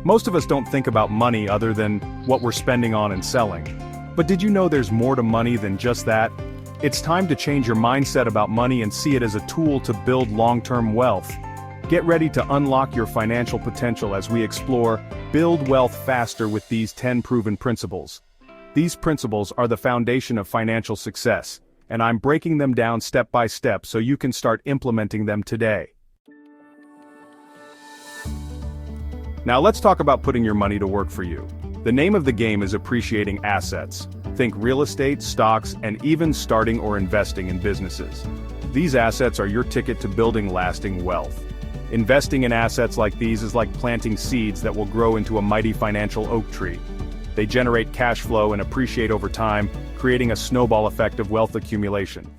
Most of us don't think about money other than what we're spending on and selling. But did you know there's more to money than just that? It's time to change your mindset about money and see it as a tool to build long-term wealth. Get ready to unlock your financial potential as we explore Build Wealth Faster with these 10 proven principles. These principles are the foundation of financial success, and I'm breaking them down step by step so you can start implementing them today. Now let's talk about putting your money to work for you. The name of the game is appreciating assets. Think real estate, stocks, and even starting or investing in businesses. These assets are your ticket to building lasting wealth. Investing in assets like these is like planting seeds that will grow into a mighty financial oak tree. They generate cash flow and appreciate over time, creating a snowball effect of wealth accumulation.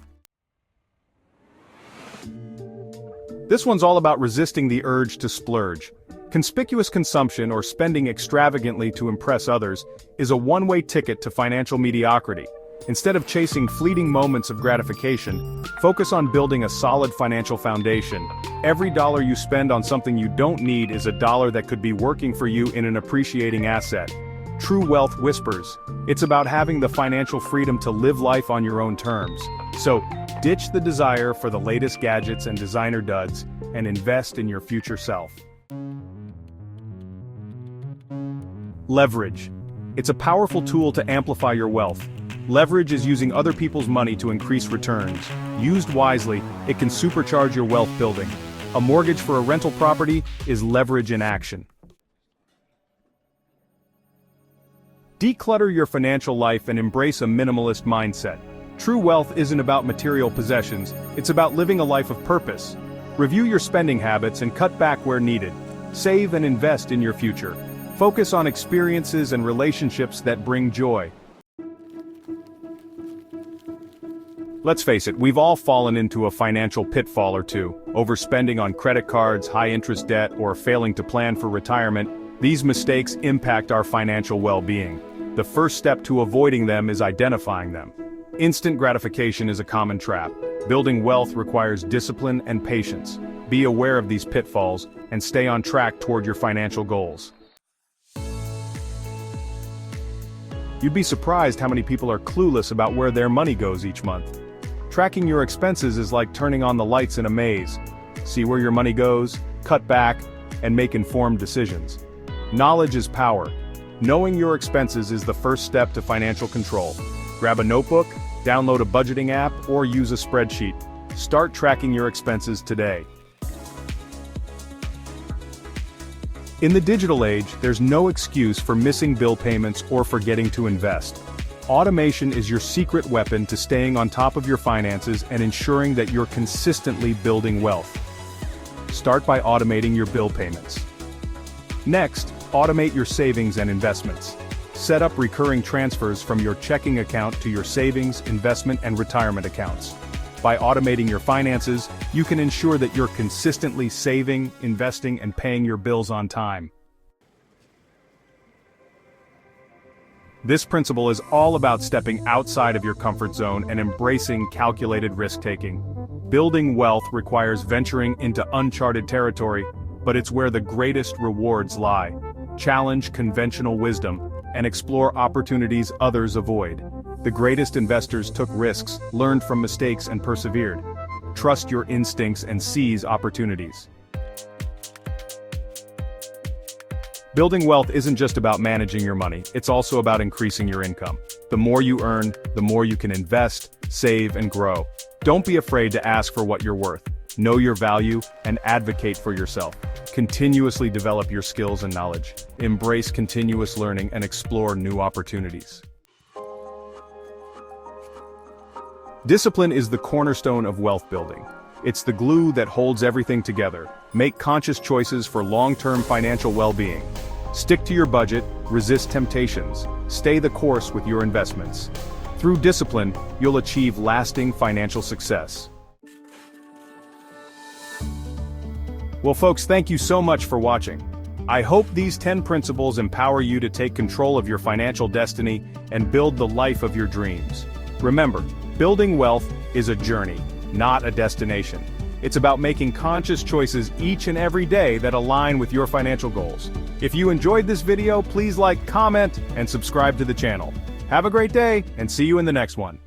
This one's all about resisting the urge to splurge. Conspicuous consumption, or spending extravagantly to impress others, is a one-way ticket to financial mediocrity. Instead of chasing fleeting moments of gratification, focus on building a solid financial foundation. Every dollar you spend on something you don't need is a dollar that could be working for you in an appreciating asset. True wealth whispers. It's about having the financial freedom to live life on your own terms. So, ditch the desire for the latest gadgets and designer duds, and invest in your future self. Leverage. It's a powerful tool to amplify your wealth. Leverage is using other people's money to increase returns. Used wisely, it can supercharge your wealth building. A mortgage for a rental property is leverage in action. Declutter your financial life and embrace a minimalist mindset. True wealth isn't about material possessions, it's about living a life of purpose. Review your spending habits and cut back where needed. Save and invest in your future. Focus on experiences and relationships that bring joy. Let's face it, we've all fallen into a financial pitfall or two, overspending on credit cards, high-interest debt, or failing to plan for retirement. These mistakes impact our financial well-being. The first step to avoiding them is identifying them. Instant gratification is a common trap. Building wealth requires discipline and patience. Be aware of these pitfalls and stay on track toward your financial goals. You'd be surprised how many people are clueless about where their money goes each month. Tracking your expenses is like turning on the lights in a maze. See where your money goes, cut back, and make informed decisions. Knowledge is power. Knowing your expenses is the first step to financial control. Grab a notebook, download a budgeting app, or use a spreadsheet. Start tracking your expenses today. In the digital age, there's no excuse for missing bill payments or forgetting to invest. Automation is your secret weapon to staying on top of your finances and ensuring that you're consistently building wealth. Start by automating your bill payments. Next, automate your savings and investments. Set up recurring transfers from your checking account to your savings, investment, and retirement accounts. By automating your finances, you can ensure that you're consistently saving, investing, and paying your bills on time. This principle is all about stepping outside of your comfort zone and embracing calculated risk-taking. Building wealth requires venturing into uncharted territory, but it's where the greatest rewards lie. Challenge conventional wisdom and explore opportunities others avoid. The greatest investors took risks, learned from mistakes, and persevered. Trust your instincts and seize opportunities. Building wealth isn't just about managing your money, it's also about increasing your income. The more you earn, the more you can invest, save, and grow. Don't be afraid to ask for what you're worth. Know your value and advocate for yourself. Continuously develop your skills and knowledge. Embrace continuous learning and explore new opportunities. Discipline is the cornerstone of wealth building. It's the glue that holds everything together. Make conscious choices for long-term financial well-being. Stick to your budget, resist temptations, stay the course with your investments. Through discipline, you'll achieve lasting financial success. Well folks, thank you so much for watching. I hope these 10 principles empower you to take control of your financial destiny and build the life of your dreams. Remember, building wealth is a journey, not a destination. It's about making conscious choices each and every day that align with your financial goals. If you enjoyed this video, please like, comment, and subscribe to the channel. Have a great day, and see you in the next one.